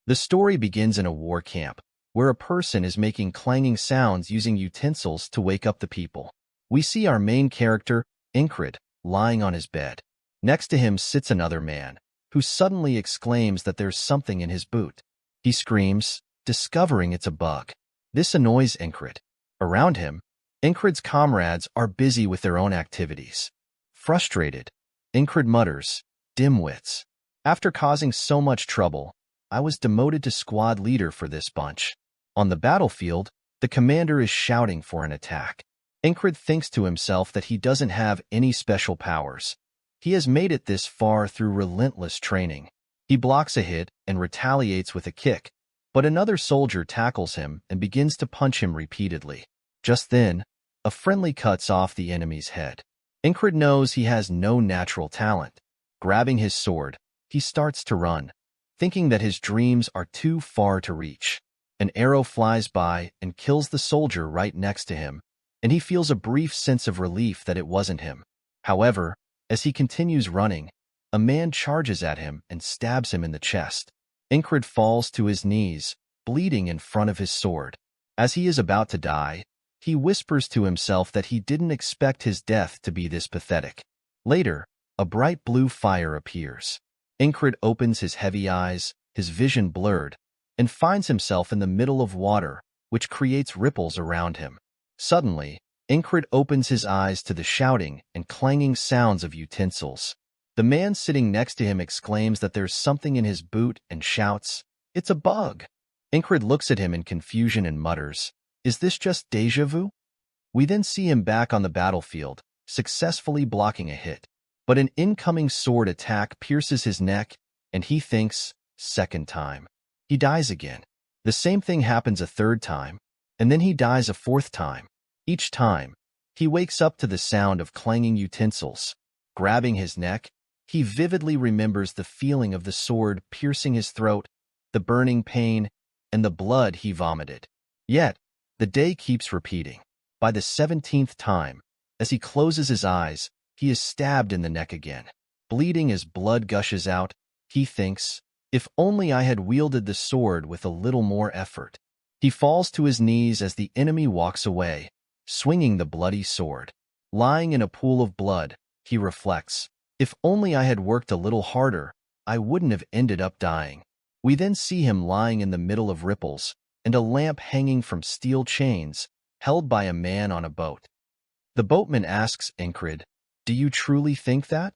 The story begins in a war camp, where a person is making clanging sounds using utensils to wake up the people. We see our main character, Encrid, lying on his bed. Next to him sits another man, who suddenly exclaims that there's something in his boot. He screams, discovering it's a bug. This annoys Encrid. Around him, Encrid's comrades are busy with their own activities. Frustrated, Encrid mutters, "Dimwits. After causing so much trouble, I was demoted to squad leader for this bunch." On the battlefield, the commander is shouting for an attack. Encrid thinks to himself that he doesn't have any special powers. He has made it this far through relentless training. He blocks a hit and retaliates with a kick, but another soldier tackles him and begins to punch him repeatedly. Just then, a friendly cuts off the enemy's head. Encrid knows he has no natural talent. Grabbing his sword, he starts to run, thinking that his dreams are too far to reach. An arrow flies by and kills the soldier right next to him, and he feels a brief sense of relief that it wasn't him. However, as he continues running, a man charges at him and stabs him in the chest. Encrid falls to his knees, bleeding in front of his sword. As he is about to die, he whispers to himself that he didn't expect his death to be this pathetic. Later, a bright blue fire appears. Encrid opens his heavy eyes, his vision blurred, and finds himself in the middle of water, which creates ripples around him. Suddenly, Encrid opens his eyes to the shouting and clanging sounds of utensils. The man sitting next to him exclaims that there's something in his boot and shouts, "It's a bug." Encrid looks at him in confusion and mutters, "Is this just déjà vu?" We then see him back on the battlefield, successfully blocking a hit. But an incoming sword attack pierces his neck, and he thinks, second time. He dies again. The same thing happens a third time, and then he dies a fourth time. Each time, he wakes up to the sound of clanging utensils. Grabbing his neck, he vividly remembers the feeling of the sword piercing his throat, the burning pain, and the blood he vomited. Yet, the day keeps repeating. By the 17th time, as he closes his eyes, he is stabbed in the neck again. Bleeding as blood gushes out, he thinks, "If only I had wielded the sword with a little more effort." He falls to his knees as the enemy walks away, swinging the bloody sword. Lying in a pool of blood, he reflects, "If only I had worked a little harder, I wouldn't have ended up dying." We then see him lying in the middle of ripples, and a lamp hanging from steel chains, held by a man on a boat. The boatman asks Encrid, "Do you truly think that?"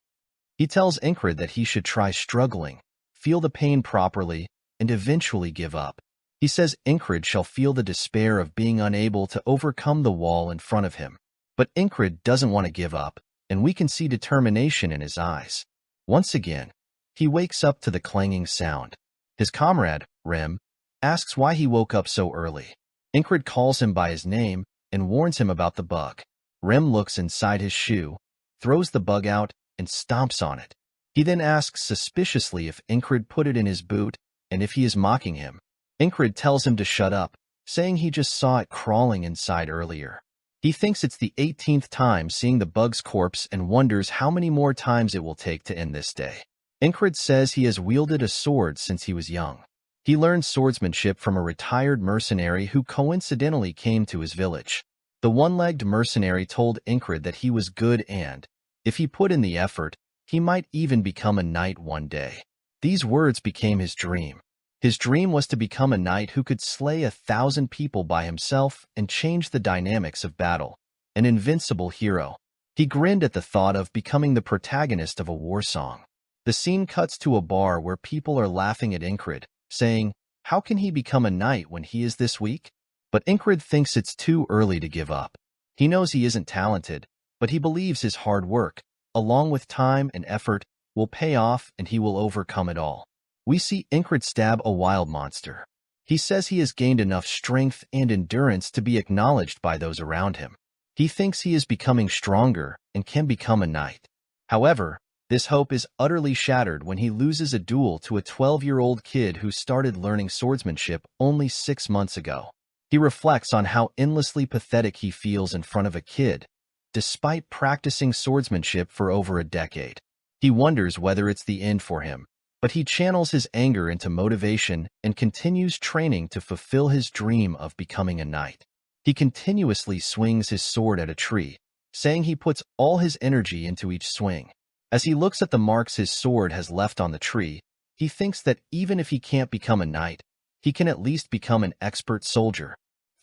He tells Encrid that he should try struggling, feel the pain properly, and eventually give up. He says Encrid shall feel the despair of being unable to overcome the wall in front of him. But Encrid doesn't want to give up, and we can see determination in his eyes. Once again, he wakes up to the clanging sound. His comrade, Rem, asks why he woke up so early. Encrid calls him by his name and warns him about the bug. Rem looks inside his shoe, throws the bug out, and stomps on it. He then asks suspiciously if Encrid put it in his boot and if he is mocking him. Encrid tells him to shut up, saying he just saw it crawling inside earlier. He thinks it's the 18th time seeing the bug's corpse and wonders how many more times it will take to end this day. Encrid says he has wielded a sword since he was young. He learned swordsmanship from a retired mercenary who coincidentally came to his village. The one-legged mercenary told Encrid that he was good and, if he put in the effort, he might even become a knight one day. These words became his dream. His dream was to become a knight who could slay 1,000 people by himself and change the dynamics of battle. An invincible hero. He grinned at the thought of becoming the protagonist of a war song. The scene cuts to a bar where people are laughing at Encrid, saying, "How can he become a knight when he is this weak?" But Encrid thinks it's too early to give up. He knows he isn't talented, but he believes his hard work, along with time and effort, will pay off and he will overcome it all. We see Encrid stab a wild monster. He says he has gained enough strength and endurance to be acknowledged by those around him. He thinks he is becoming stronger and can become a knight. However, this hope is utterly shattered when he loses a duel to a 12-year-old kid who started learning swordsmanship only 6 months ago. He reflects on how endlessly pathetic he feels in front of a kid, despite practicing swordsmanship for over a decade. He wonders whether it's the end for him, But he channels his anger into motivation and continues training to fulfill his dream of becoming a knight. He continuously swings his sword at a tree, saying he puts all his energy into each swing. As he looks at the marks his sword has left on the tree, he thinks that even if he can't become a knight, he can at least become an expert soldier.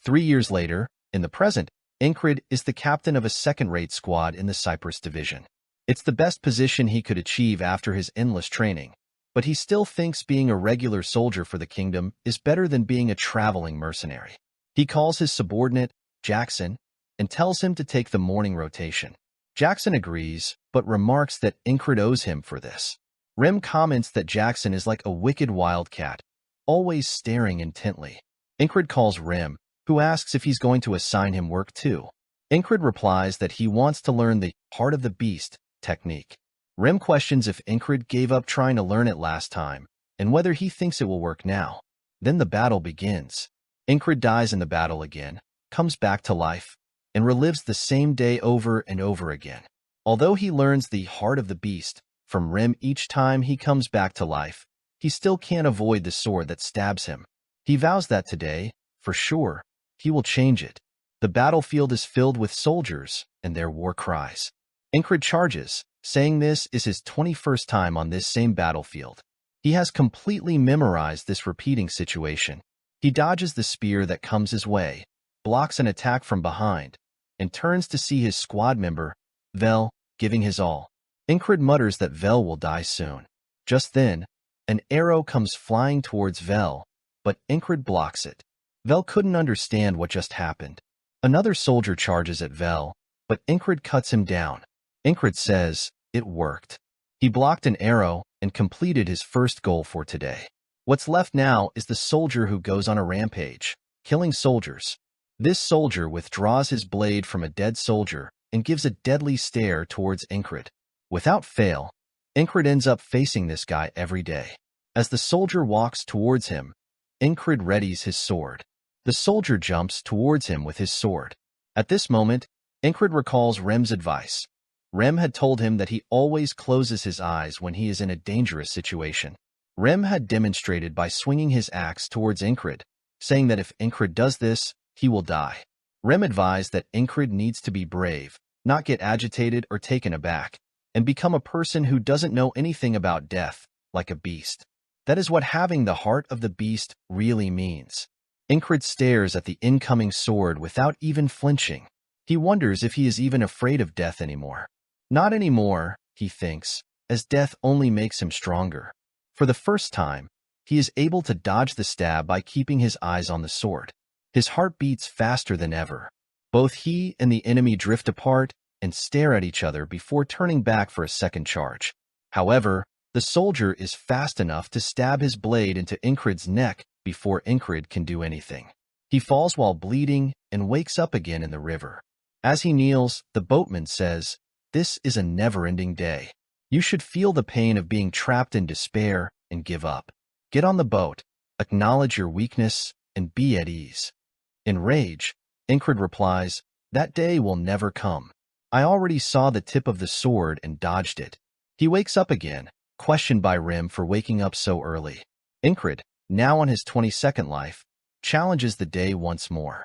3 years later, in the present, Encrid is the captain of a second-rate squad in the Cyprus division. It's the best position he could achieve after his endless training, but he still thinks being a regular soldier for the kingdom is better than being a traveling mercenary. He calls his subordinate, Jackson, and tells him to take the morning rotation. Jackson agrees, but remarks that Encrid owes him for this. Rem comments that Jackson is like a wicked wildcat, always staring intently. Encrid calls Rem, who asks if he's going to assign him work too. Encrid replies that he wants to learn the heart of the beast technique. Rem questions if Encrid gave up trying to learn it last time, and whether he thinks it will work now. Then the battle begins. Encrid dies in the battle again, comes back to life, and relives the same day over and over again. Although he learns the heart of the beast from Rem each time he comes back to life, he still can't avoid the sword that stabs him. He vows that today, for sure, he will change it. The battlefield is filled with soldiers and their war cries. Encrid charges, saying this is his 21st time on this same battlefield. He has completely memorized this repeating situation. He dodges the spear that comes his way, blocks an attack from behind, and turns to see his squad member, Vel, giving his all. Encrid mutters that Vel will die soon. Just then, an arrow comes flying towards Vel, but Encrid blocks it. Vel couldn't understand what just happened. Another soldier charges at Vel, but Encrid cuts him down. Encrid says, it worked. He blocked an arrow and completed his first goal for today. What's left now is the soldier who goes on a rampage, killing soldiers. This soldier withdraws his blade from a dead soldier and gives a deadly stare towards Encrid. Without fail, Encrid ends up facing this guy every day. As the soldier walks towards him, Encrid readies his sword. The soldier jumps towards him with his sword. At this moment, Encrid recalls Rem's advice. Rem had told him that he always closes his eyes when he is in a dangerous situation. Rem had demonstrated by swinging his axe towards Encrid, saying that if Encrid does this, he will die. Rem advised that Encrid needs to be brave, not get agitated or taken aback, and become a person who doesn't know anything about death, like a beast. That is what having the heart of the beast really means. Encrid stares at the incoming sword without even flinching. He wonders if he is even afraid of death anymore. Not anymore, he thinks, as death only makes him stronger. For the first time, he is able to dodge the stab by keeping his eyes on the sword. His heart beats faster than ever. Both he and the enemy drift apart and stare at each other before turning back for a second charge. However, the soldier is fast enough to stab his blade into Encrid's neck before Encrid can do anything. He falls while bleeding and wakes up again in the river. As he kneels, the boatman says, "This is a never-ending day. You should feel the pain of being trapped in despair and give up. Get on the boat, acknowledge your weakness, and be at ease." In rage, Encrid replies, "That day will never come. I already saw the tip of the sword and dodged it." He wakes up again, questioned by Rem for waking up so early. Encrid, now on his 22nd life, challenges the day once more.